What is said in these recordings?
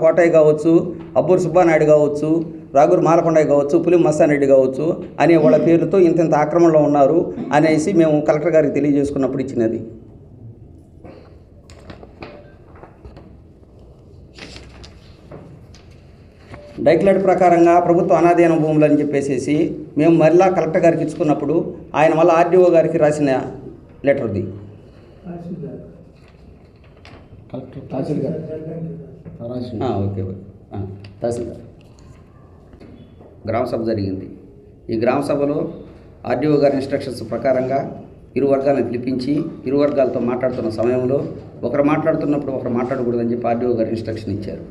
కోటయ్య కావచ్చు, అబ్బూరు సుబ్బానాయుడు కావచ్చు, రాగూరు మాలకొండయ్య కావచ్చు, పులి మస్తానరెడ్డి కావచ్చు అనే వాళ్ళ పేర్లతో ఇంత ఆక్రమణలో ఉన్నారు అనేసి మేము కలెక్టర్ గారికి తెలియజేసుకున్నప్పుడు ఇచ్చినది. డైక్లైట్ ప్రకారంగా ప్రభుత్వ అనాధీన భూములు అని చెప్పేసి మేము మరలా కలెక్టర్ గారికి ఇచ్చుకున్నప్పుడు ఆయన మళ్ళీ ఆర్డీఓ గారికి రాసిన లెటర్ది. ఓకే తహసీల్దార్ గ్రామసభ జరిగింది. ఈ గ్రామసభలో ఆర్డీఓ గారి ఇన్స్ట్రక్షన్స్ ప్రకారంగా ఇరు వర్గాలను పిలిపించి ఇరు వర్గాలతో మాట్లాడుతున్న సమయంలో ఒకరు మాట్లాడుతున్నప్పుడు ఒకరు మాట్లాడకూడదని చెప్పి ఆర్డీఓ గారు ఇన్స్ట్రక్షన్ ఇచ్చారు.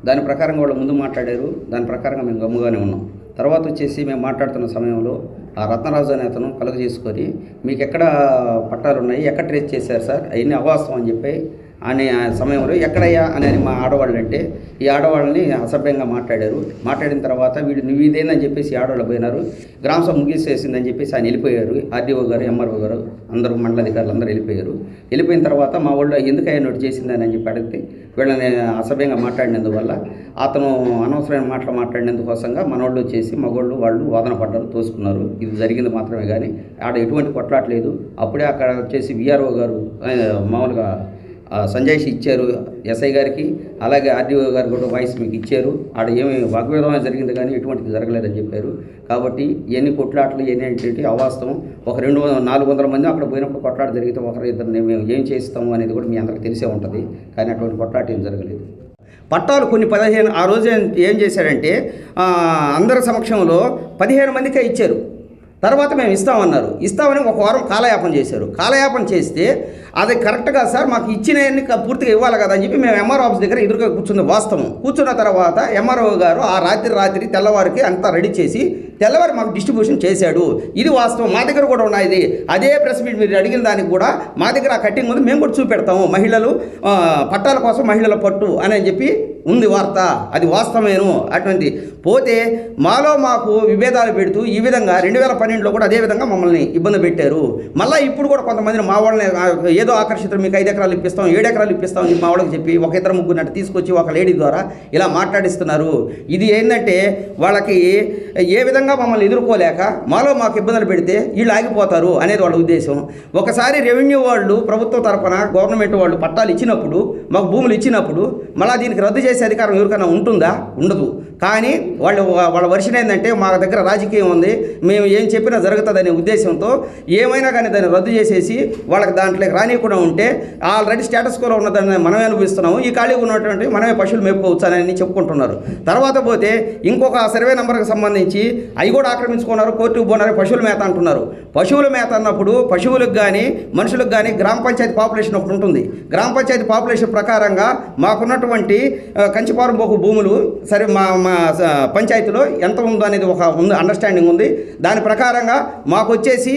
దాని ప్రకారంగా వాళ్ళు ముందు మాట్లాడారు. దాని ప్రకారంగా మేము గమ్ముగానే ఉన్నాం. తర్వాత వచ్చేసి మేము మాట్లాడుతున్న సమయంలో ఆ రత్నరాజు అనే అతను కలుగ చేసుకొని మీకు ఎక్కడ పట్టాలు ఉన్నాయి, ఎక్కడ ట్రేస్ చేశారు సార్, అవన్నీ అవాస్తవం అని చెప్పి అనే సమయంలో ఎక్కడయ్యా అని మా ఆడవాళ్ళు అంటే ఈ ఆడవాళ్ళని అసభ్యంగా మాట్లాడారు. మాట్లాడిన తర్వాత వీడు నువ్వు ఇదేనని చెప్పేసి ఆడవాళ్ళు పోయినారు. గ్రామసభ ముగిసేసిందని చెప్పేసి ఆయన వెళ్ళిపోయారు. ఆర్డీఓ గారు, ఎంఆర్ఓ గారు అందరూ మండలాధికారులు అందరూ వెళ్ళిపోయారు. వెళ్ళిపోయిన తర్వాత మా వాళ్ళు ఎందుకయ్యా నోటు చేసిందని చెప్పి అడిగితే వీళ్ళని అసభ్యంగా మాట్లాడినందువల్ల అతను అనవసరమైన మాటలు మాట్లాడినందుకోసంగా మనోళ్ళు వచ్చేసి మగోళ్ళు వాళ్ళు వాదన పడ్డారు, తోసుకున్నారు. ఇది జరిగింది మాత్రమే కానీ ఆడ ఎటువంటి కొట్లాట్లేదు. అప్పుడే అక్కడ వచ్చేసి విఆర్ఓ గారు మామూలుగా సంజాయిషి ఇచ్చారు ఎస్ఐ గారికి, అలాగే ఆర్డీఓ గారు కూడా వాయిస్ మీకు ఇచ్చారు. ఆడ ఏమి వాగ్వేదం జరిగింది కానీ ఎటువంటిది జరగలేదని చెప్పారు. కాబట్టి ఎన్ని కొట్లాటలు ఎన్ని అవాస్తవం. ఒక 400 మంది అక్కడ పోయినప్పుడు కొట్లాట జరిగితే ఒకరు ఇద్దరు మేము ఏం చేస్తాము అనేది కూడా మీ అందరికీ తెలిసే ఉంటుంది. కానీ అటువంటి కొట్లాట ఏం జరగలేదు. పట్టాలు కొన్ని 15 ఆ రోజు ఏం చేశాడంటే అందరి సమక్షంలో 15 మందికే ఇచ్చారు. తర్వాత మేము ఇస్తామన్నారు. ఇస్తామని ఒక వారం కాలయాపన చేశారు. కాలయాపన చేస్తే అది కరెక్ట్గా సార్ మాకు ఇచ్చినవన్నీ పూర్తిగా ఇవ్వాలి కదా అని చెప్పి మేము ఎంఆర్ఓ ఆఫీస్ దగ్గర ఎదురుగా కూర్చుంది వాస్తవం. కూర్చున్న తర్వాత ఎంఆర్ఓ గారు ఆ రాత్రి తెల్లవారికి అంతా రెడీ చేసి తెల్లవారి మాకు డిస్ట్రిబ్యూషన్ చేశాడు. ఇది వాస్తవం. మా దగ్గర కూడా ఉన్నది. అదే ప్రెస్ మీట్ మీరు అడిగిన దానికి కూడా మా దగ్గర ఆ కట్టింగ్ ఉంది, మేము కూడా చూపెడతాము. మహిళలు పట్టాల కోసం మహిళల పట్టు అని చెప్పి ఉంది వార్త. అది వాస్తవమేను. అటువంటి పోతే మాకు విభేదాలు పెడుతూ ఈ విధంగా 2012లో కూడా అదే విధంగా మమ్మల్ని ఇబ్బంది పెట్టారు. మళ్ళీ ఇప్పుడు కూడా కొంతమందిని మా వాళ్ళని ఏదో ఆకర్షితులు మీకు 5 ఎకరాలు ఇప్పిస్తాం 7 ఎకరాలు ఇప్పిస్తాం అని మా వాళ్ళకి చెప్పి ఒక 2-3 తీసుకొచ్చి ఒక లేడీ ద్వారా ఇలా మాట్లాడిస్తున్నారు. ఇది ఏంటంటే వాళ్ళకి ఏ విధంగా మమ్మల్ని ఎదుర్కోలేక మాకు ఇబ్బందులు పెడితే వీళ్ళు ఆగిపోతారు అనేది వాళ్ళ ఉద్దేశం. ఒకసారి రెవెన్యూ వాళ్ళు ప్రభుత్వం తరఫున గవర్నమెంట్ వాళ్ళు పట్టాలు ఇచ్చినప్పుడు మాకు భూములు ఇచ్చినప్పుడు మళ్ళీ దీనికి రద్దు చేసే అధికారం ఎవరికైనా ఉంటుందా? ఉండదు. కానీ వాళ్ళ వర్షన్ ఏంటంటే మా దగ్గర రాజకీయం ఉంది, మేము ఏం చెప్పినా జరుగుతుందనే ఉద్దేశంతో ఏమైనా కానీ దాన్ని రద్దు చేసేసి వాళ్ళకి దాంట్లోకి రానియకుండా ఉంటే ఆల్రెడీ స్టేటస్ కోలో ఉన్నదాన్ని మనమే అనుభవిస్తున్నాము, ఈ ఖాళీగా ఉన్నటువంటి మనమే పశువులు మేపుకోవచ్చు అని చెప్పుకుంటున్నారు. తర్వాత పోతే ఇంకొక సర్వే నెంబర్కి సంబంధించి అవి కూడా ఆక్రమించుకున్నారు, కోర్టుకు పోనారు, పశువుల మేత అంటున్నారు. పశువుల మేత అన్నప్పుడు పశువులకు కానీ మనుషులకు కానీ గ్రామ పంచాయతీ పాపులేషన్ ఒకటి ఉంటుంది. గ్రామ పంచాయతీ పాపులేషన్ ప్రకారంగా మాకున్నటువంటి కంచిపారం పోకు భూములు సరే మా పంచాయతీలో ఎంత ఉందో అనేది ఒక అండర్స్టాండింగ్ ఉంది. దాని ప్రకారంగా మాకు వచ్చేసి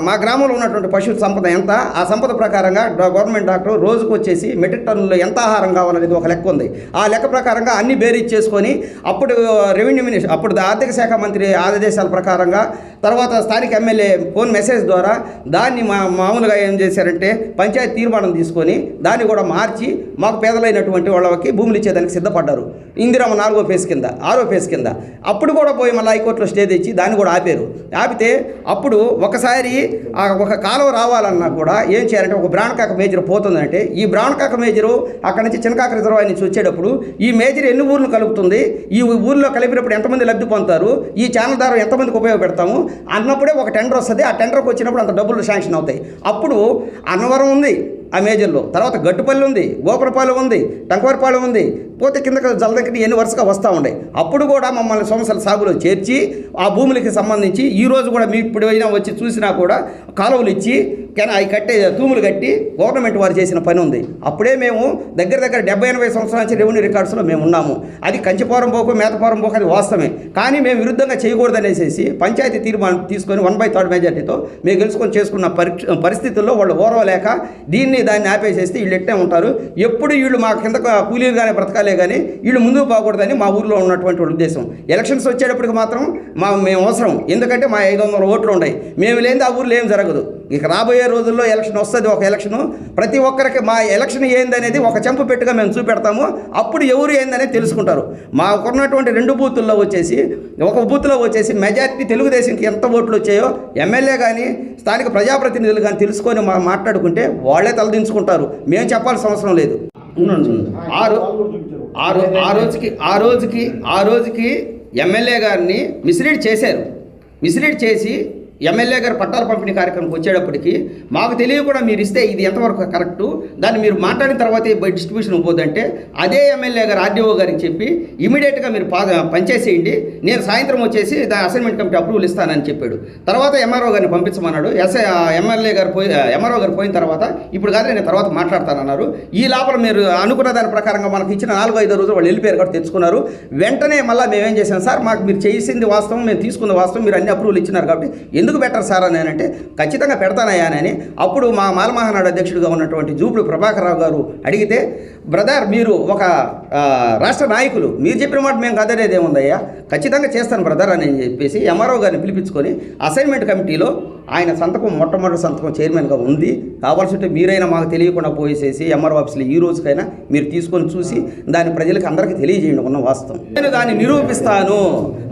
మా గ్రామంలో ఉన్నటువంటి పశువుల సంపద ఎంత, ఆ సంపద ప్రకారంగా గవర్నమెంట్ డాక్టర్ రోజుకు వచ్చేసి మెట్రిక్ టన్నులో ఎంత ఆహారం కావాలనేది ఒక లెక్క ఉంది. ఆ లెక్క ప్రకారంగా అన్ని బేరీజ్ చేసుకొని అప్పుడు రెవెన్యూ మినిస్టర్ అప్పుడు ఆర్థిక శాఖ మంత్రి ఆదేశాల ప్రకారంగా తర్వాత స్థానిక ఎమ్మెల్యే ఫోన్ మెసేజ్ ద్వారా దాన్ని మామూలుగా ఏం చేశారంటే పంచాయతీ తీర్మానం తీసుకొని దాన్ని కూడా మార్చి మాకు పేదలైనటువంటి వాళ్ళకి భూములు ఇచ్చేదానికి సిద్ధపడ్డారు. ఇందిరమ్మ 4వ ఫేజ్ కింద 6వ ఫేజ్ కింద అప్పుడు కూడా పోయి మళ్ళీ హైకోర్టులో స్టే తెచ్చి దాన్ని కూడా ఆపారు. ఆపితే అప్పుడు ఒకసారి ఒక కాలువ రావాలన్నా కూడా ఏం చేయాలంటే ఒక బ్రాణకాక మేజర్ పోతుందంటే ఈ బ్రాణకాక మేజరు అక్కడ నుంచి చిన్నకాక రిజర్వాయర్ నుంచి వచ్చేటప్పుడు ఈ మేజర్ ఎన్ని ఊర్లు కలుపుతుంది, ఈ ఊర్లో కలిపినప్పుడు ఎంతమంది లబ్ధి పొందుతారు, ఈ ఛానల్ ద్వారా ఎంతమందికి ఉపయోగపెడతాము అన్నప్పుడే ఒక టెండర్ వస్తుంది. ఆ టెండర్కి వచ్చినప్పుడు అంత డబ్బులు శాంక్షన్ అవుతాయి. అప్పుడు అన్నవరం ఉంది ఆ మేజర్లో, తర్వాత గట్టుపల్లి ఉంది, గోపురపాలెం ఉంది, టంకవరపాలెం ఉంది, పోతే కిందకి జలదంకటి ఎన్ని వరుసగా వస్తూ ఉండే. అప్పుడు కూడా మమ్మల్ని సంవత్సరాల సాగులో చేర్చి ఆ భూములకి సంబంధించి ఈరోజు కూడా మీ ఇప్పుడు అయినా వచ్చి చూసినా కూడా కాలువలు ఇచ్చి అవి కట్టే తూములు కట్టి గవర్నమెంట్ వారు చేసిన పని ఉంది. అప్పుడే మేము దగ్గర 70-80 సంవత్సరాల నుంచి రెవెన్యూ రికార్డ్స్లో మేము ఉన్నాము. అది కంచిపారం పోకు మేతపారం పోకు అది వాస్తవమే. కానీ మేము విరుద్ధంగా చేయకూడదనేసి పంచాయతీ తీర్మానం తీసుకొని 1/3 మెజార్టీతో మేము గెలుచుకొని చేసుకున్న పరిస్థితుల్లో వాళ్ళు ఓరవలేక దాన్ని ఆపేసేస్తే వీళ్ళు ఎట్టే ఉంటారు. ఎప్పుడు వీళ్ళు మా కింద కూలీలుగానే బ్రతకాలే కానీ వీళ్ళు ముందుకు పోకూడదని మా ఊర్లో ఉన్నటువంటి ఉద్దేశం. ఎలక్షన్స్ వచ్చేటప్పటికి మాత్రం మేము అవసరం. ఎందుకంటే మా 500 ఓట్లు ఉన్నాయి. మేము లేని ఆ ఊర్లో ఏం జరగదు. ఇక రాబోయే రాబోయే రోజుల్లో ఎలక్షన్ వస్తుంది, ఒక ఎలక్షను ప్రతి ఒక్కరికి మా ఎలక్షన్ ఏందనేది ఒక చెంపు పెట్టుగా మేము చూపెడతాము. అప్పుడు ఎవరు ఏందనేది తెలుసుకుంటారు. మాకున్నటువంటి 2 బూతుల్లో వచ్చేసి ఒక బూత్లో వచ్చేసి మెజారిటీ తెలుగుదేశంకి ఎంత ఓట్లు వచ్చాయో ఎమ్మెల్యే కానీ స్థానిక ప్రజాప్రతినిధులు కానీ తెలుసుకొని మాట్లాడుకుంటే వాళ్ళే తలదించుకుంటారు. మేము చెప్పాల్సిన అవసరం లేదు. ఆ రోజుకి ఎమ్మెల్యే గారిని మిస్లీడ్ చేశారు. మిస్లీడ్ చేసి ఎమ్మెల్యే గారు పట్టాల పంపిణీ కార్యక్రమంకి వచ్చేటప్పటికి మాకు తెలియకుండా మీరు ఇస్తే ఇది ఎంతవరకు కరెక్టు, దాన్ని మీరు మాట్లాడిన తర్వాత డిస్ట్రిబ్యూషన్ ఇవ్వద్దంటే అదే ఎమ్మెల్యే గారు ఆర్డీఓ గారికి చెప్పి ఇమీడియట్గా మీరు పనిచేసేయండి, నేను సాయంత్రం వచ్చేసి అసైన్మెంట్ కమిటీ అప్రూవల్ ఇస్తానని చెప్పాడు. తర్వాత ఎంఆర్ఓ గారిని పంపించమన్నాడు. ఎంఆర్ఓ గారు పోయిన తర్వాత ఇప్పుడు కాదు నేను తర్వాత మాట్లాడతానన్నారు. ఈ లోపల మీరు అనుకున్న దాని ప్రకారంగా మనకి ఇచ్చిన 4-5 రోజులు వాళ్ళు వెళ్ళిపోయారు కూడా తెచ్చుకున్నారు. వెంటనే మళ్ళీ మేమేం చేసాం, సార్ మాకు మీరు చేసింది వాస్తవం, మేము తీసుకున్న వాస్తవం, మీరు అన్ని అప్రూవల్ ఇచ్చినారు కాబట్టి ఎందుకు బెటర్ సార్ అని అంటే ఖచ్చితంగా పెడతానయ్యా అని అప్పుడు మా మాలమహానాడు అధ్యక్షుడిగా ఉన్నటువంటి జూపుడు ప్రభాకర్ రావు గారు అడిగితే, బ్రదర్ మీరు ఒక రాష్ట్ర నాయకులు, మీరు చెప్పిన మాట మేము కదనేది ఏముందయ్యా, ఖచ్చితంగా చేస్తాను బ్రదర్ అని చెప్పేసి ఎంఆర్ఓ గారిని పిలిపించుకొని అసైన్మెంట్ కమిటీలో ఆయన సంతకం మొట్టమొదటి సంతకం చైర్మన్గా ఉంది. కావాల్సి ఉంటే మీరైనా మాకు తెలియకుండా పోయేసేసి ఎంఆర్ఓ ఆఫీస్లో ఈ రోజుకైనా మీరు తీసుకొని చూసి దాన్ని ప్రజలకు అందరికీ తెలియజేయండి ఉన్న వాస్తవం. నేను దాన్ని నిరూపిస్తాను.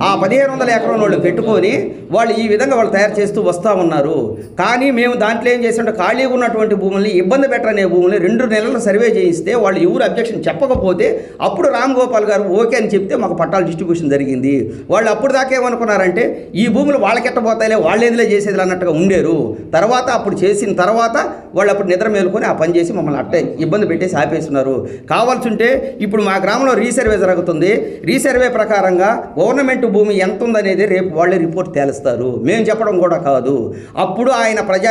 ఆ 1500 ఎకరం వాళ్ళు పెట్టుకొని వాళ్ళు ఈ విధంగా వాళ్ళు తయారు చేస్తూ వస్తూ ఉన్నారు. కానీ మేము దాంట్లో ఏం చేసామంటే ఖాళీగా ఉన్నటువంటి భూముల్ని ఇబ్బంది పెట్టరనే భూముల్ని 2 నెలలు సర్వే చేయిస్తే వాళ్ళు ఎవరు అబ్జెక్షన్ చెప్పకపోతే అప్పుడు రామ్ గోపాల్ గారు ఓకే అని చెప్తే మాకు పట్టాల డిస్ట్రిబ్యూషన్ జరిగింది. వాళ్ళు అప్పుడు దాకా ఏమనుకున్నారంటే ఈ భూములు వాళ్ళకెట్టబోతాయిలే, వాళ్ళు ఏదిలే చేసేది అన్నట్టుగా ఉండేరు. తర్వాత అప్పుడు చేసిన తర్వాత వాళ్ళు అప్పుడు నిద్ర మేలుకొని ఆ పని చేసి మమ్మల్ని అట్టే ఇబ్బంది పెట్టేసి ఆపేస్తున్నారు. కావాల్సి ఉంటే ఇప్పుడు మా గ్రామంలో రీసర్వే జరుగుతుంది. రీసర్వే ప్రకారంగా గవర్నమెంట్ భూమి ఎంత ఉందనేది రేపు వాళ్ళే రిపోర్ట్ తేలుస్తారు, మేము చెప్పడం కూడా కాదు. అప్పుడు ఆయన ప్రజా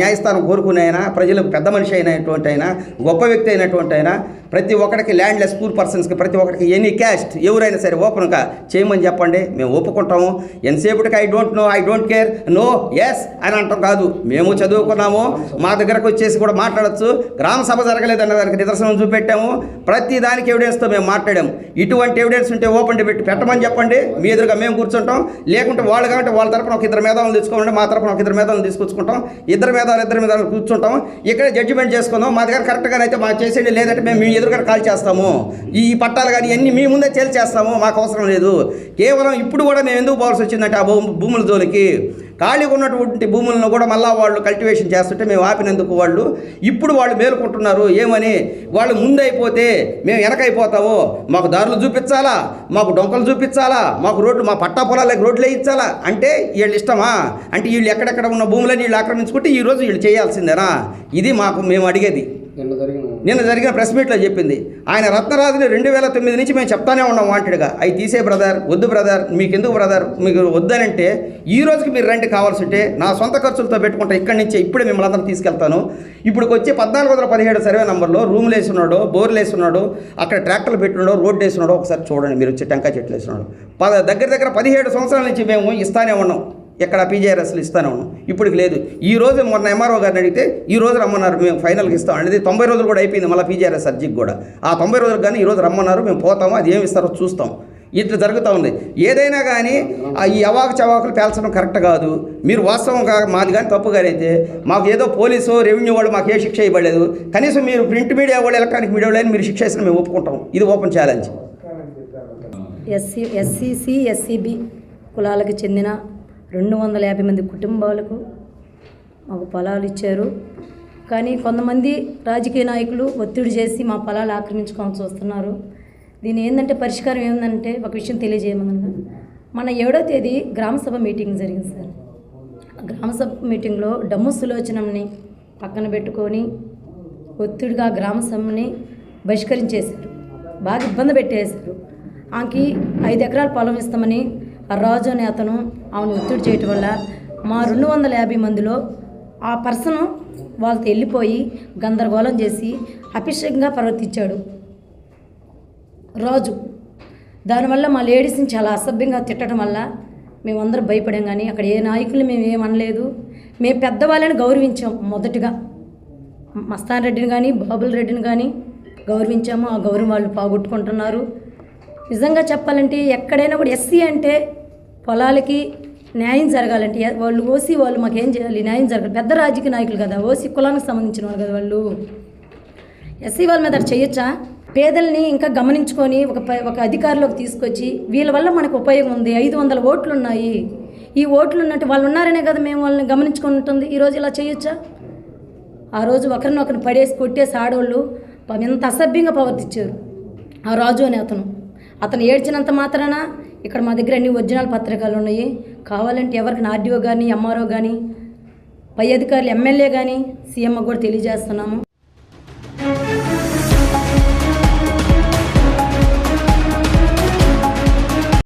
న్యాయస్థానం కోరుకునే అయినా, ప్రజలకు పెద్ద మనిషి అయినటువంటి అయినా, గొప్ప వ్యక్తి అయినటువంటి అయినా, ప్రతి ఒక్కరికి ల్యాండ్లెస్ పూర్ పర్సన్స్కి ప్రతి ఒక్కరికి ఎనీ క్యాస్ట్ ఎవరైనా సరే ఓపెన్గా చేయమని చెప్పండి, మేము ఒప్పుకుంటాము. ఎంతసేపటికి I don't know, I don't care, no yes అని అంటాం కాదు. మేము చదువుకున్నాము, మా దగ్గరకు వచ్చేసి కూడా మాట్లాడచ్చు. గ్రామ సభ జరగలేదన్న దానికి నిదర్శనం చూపెట్టాము. ప్రతి దానికి ఎవిడెన్స్తో మేము మాట్లాడాము. ఇటువంటి ఎవిడెన్స్ ఉంటే ఓపెన్ డిబేట్ పెట్టమని చెప్పండి, మీ ఎదురుగా మేము కూర్చుంటాం. లేకుంటే వాళ్ళు కాబట్టి వాళ్ళ తరపున ఒక 2 మేధావులను తీసుకోమండి, మా తరపున ఒక 2 మేధావులను తీసుకొచ్చుకుంటాం. 2 మేధావులు కూర్చుంటాం, ఇక్కడే జడ్జిమెంట్ చేసుకుందాం. మా దగ్గర కరెక్ట్గా అయితే మాకు చేసేది, లేదంటే మేము మీ ఎదురుగా కాల్ చేస్తాము. ఈ పట్టాలు కానీ అన్నీ మీ ముందే చేస్తాము, మాకు అవసరం లేదు. కేవలం ఇప్పుడు కూడా మేము ఎందుకు పోవాల్సి వచ్చిందంటే ఆ భూముల జోలికి ఖాళీగా ఉన్నటువంటి భూములను కూడా మళ్ళీ వాళ్ళు కల్టివేషన్ చేస్తుంటే మేము ఆపినందుకు వాళ్ళు ఇప్పుడు వాళ్ళు మేలుకుంటున్నారు. ఏమని, వాళ్ళు ముందైపోతే మేము వెనకైపోతాము, మాకు దారులు చూపించాలా, మాకు డొంకలు చూపించాలా, మాకు రోడ్లు, మా పట్టా పొలాలకు రోడ్లు వేయించాలా అంటే వీళ్ళు ఇష్టమా? అంటే వీళ్ళు ఎక్కడెక్కడ ఉన్న భూములని వీళ్ళు ఆక్రమించుకుంటే ఈరోజు వీళ్ళు చేయాల్సిందేనా? ఇది మేము అడిగేది. నిన్న జరిగిన ప్రెస్ మీట్లో చెప్పింది ఆయన. రత్నరాజుని 2009 నుంచి మేము చెప్తానే ఉన్నాం వాంటెడ్గా, అవి తీసే బ్రదర్, వద్దు బ్రదర్, మీకు ఎందుకు బ్రదర్, మీకు వద్దనంటే ఈ రోజుకి మీరు రండి, కావాల్సి ఉంటే నా సొంత ఖర్చులతో పెట్టుకుంటా, ఇక్కడి నుంచే ఇప్పుడే మిమ్మల్ని అందరం తీసుకెళ్తాను. ఇప్పుడు వచ్చి 1417 సర్వే నెంబర్లో రూమ్లు వేసున్నాడు, బోర్లు వేసున్నాడు, అక్కడ ట్రాక్టర్లు పెట్టినాడు, రోడ్డు వేసున్నాడు. ఒకసారి చూడండి మీరు, వచ్చి టెంకాయ చెట్లు వేసున్నాడు. దగ్గర 17 సంవత్సరాల నుంచి మేము ఇస్తానే ఉన్నాం, ఎక్కడ పీజీఆర్ఎస్లు ఇస్తానే ఉన్నాం. ఇప్పటికి లేదు. ఈ రోజు మొన్న ఎంఆర్ఓ గారిని అడిగితే ఈ రోజు రమ్మన్నారు, మేము ఫైనల్కి ఇస్తాం అనేది. 90 రోజులు కూడా అయిపోయింది మళ్ళీ పీజీఆర్ఎస్ అర్జీకి కూడా. ఆ 90 రోజులకు కానీ ఈరోజు రమ్మన్నారు, మేము పోతాము, అది ఏమి ఇస్తారో చూస్తాం. ఇట్లా జరుగుతూ ఉంది. ఏదైనా కానీ ఈ అవాకు చవాకులు పేల్చడం కరెక్ట్ కాదు. మీరు వాస్తవంగా మాది కానీ తప్పు కానీ అయితే మాకు ఏదో పోలీసు రెవెన్యూ వాళ్ళు మాకు ఏ శిక్ష ఇవ్వలేదు, కనీసం మీరు ప్రింట్ మీడియా వాళ్ళు, ఎలక్ట్రానిక్ మీడియా వాళ్ళు మీరు శిక్ష ఇస్తున్న మేము ఒప్పుకుంటాం. ఇది ఓపెన్ ఛాలెంజ్. ఎస్సీ ఎస్సీబీ కులాలకు చెందిన 250 మంది కుటుంబాలకు మాకు పొలాలు ఇచ్చారు. కానీ కొంతమంది రాజకీయ నాయకులు ఒత్తిడి చేసి మా పొలాలు ఆక్రమించుకొని చూస్తున్నారు. దీని ఏంటంటే పరిష్కారం ఏంటంటే ఒక విషయం తెలియజేయమన్నా, మన 7వ తేదీ గ్రామసభ మీటింగ్ జరిగింది సార్. గ్రామసభ మీటింగ్లో డమ్ము సులోచనంని పక్కన పెట్టుకొని ఒత్తిడిగా గ్రామసభని బహిష్కరించేశారు, బాగా ఇబ్బంది పెట్టేశారు. ఆమెకి 5 ఎకరాల పొలం ఇస్తామని రాజు అనే అతను ఆమెను ఒత్తిడి చేయటం వల్ల మా 250 మందిలో ఆ పర్సన్ వాళ్ళతో వెళ్ళిపోయి గందరగోళం చేసి అపిషంగా ప్రవర్తించాడు రాజు. దానివల్ల మా లేడీస్ని చాలా అసభ్యంగా తిట్టడం వల్ల మేమందరం భయపడాం. కానీ అక్కడ ఏ నాయకులు మేము ఏమనలేదు. మేము పెద్దవాళ్ళని గౌరవించాం. మొదటగా మస్తాన్ రెడ్డిని కానీ బాబుల్ రెడ్డిని కానీ గౌరవించాము. ఆ గౌరవం వాళ్ళు పోగొట్టుకుంటున్నారు. నిజంగా చెప్పాలంటే ఎక్కడైనా కూడా ఎస్సీ అంటే పొలాలకి న్యాయం జరగాలంటే వాళ్ళు ఓసీ వాళ్ళు మాకేం చేయాలి? న్యాయం జరగాలి. పెద్ద రాజకీయ నాయకులు కదా, ఓసీ కులానికి సంబంధించిన వాళ్ళు కదా వాళ్ళు. ఎస్సీ వాళ్ళ మీద చేయొచ్చా? పేదల్ని ఇంకా గమనించుకొని ఒక అధికారంలోకి తీసుకొచ్చి వీళ్ళ వల్ల మనకు ఉపయోగం ఉంది, 500 ఓట్లు ఉన్నాయి, ఈ ఓట్లు ఉన్నట్టు వాళ్ళు ఉన్నారనే కదా మేము వాళ్ళని గమనించుకొని ఉంటుంది. ఈరోజు ఇలా చేయొచ్చా? ఆ రోజు ఒకరినొకరిని పడేసి కొట్టేసి ఆడవాళ్ళు ఎంత అసభ్యంగా ప్రవర్తించారు. ఆ రాజు అనే అతను ఏడ్చినంత మాత్రాన ఇక్కడ మా దగ్గర అన్ని ఒరిజినల్ పత్రికలు ఉన్నాయి. కావాలంటే ఎవరికి ఆర్డీఓ కానీ, ఎంఆర్ఓ కానీ, పై అధికారులు, ఎమ్మెల్యే కానీ, సీఎం కూడా తెలియజేస్తున్నాము.